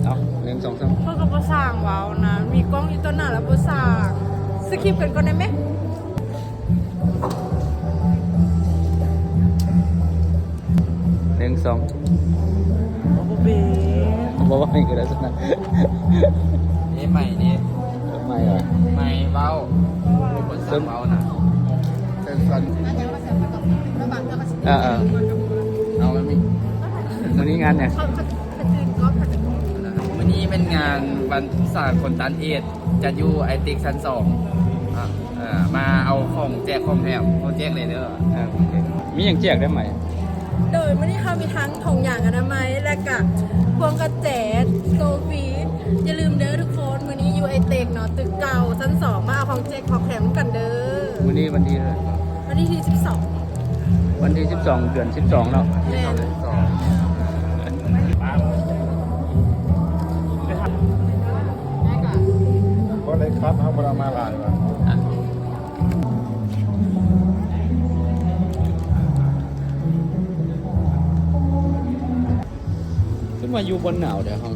เอา1 2 3เพื่อกับภาษาเว้านะมีกล้องอยู่ต้นหน้าแล้วภาษาสคริปต์กันก่อนได้ไหม 1 2 โอ้เบ บอกว่าไม่คืออะไรสักนั้น นี่ใหม่นี่ ไม่เหรอ ใหม่เบาคนสั่งเบานะ สั้นๆเอามันมี วันนี้งานเนี่ย เขาตื่นก็ผัด วันนี้เป็นงานวันศาสตร์คนตันเอดจะอยู่ไอติกชั้น2มาเอาของแจกของแถมเขาแจกเลยเด้อ โอเคมีอย่างแจกได้ไหม โดยวันนี้เขามีทั้งถุงอย่างอนามัยและกับพวงกระแจโซฟีอย่าลืมเด้อทุกคนวันนี้อยู่ไอเตกเนาะตึกเก่าชั้น2มาเอาของแจกของแถมกันเด้อ วันนี้วันที่เท่าไหร่ วันที่12 วันที่12 เดือน 12แล้ว แม่ ก็เลยครับเอาเวลามาลายว่ะ ขึ้นมาอยู่บนหนาวเดี๋ยวเขา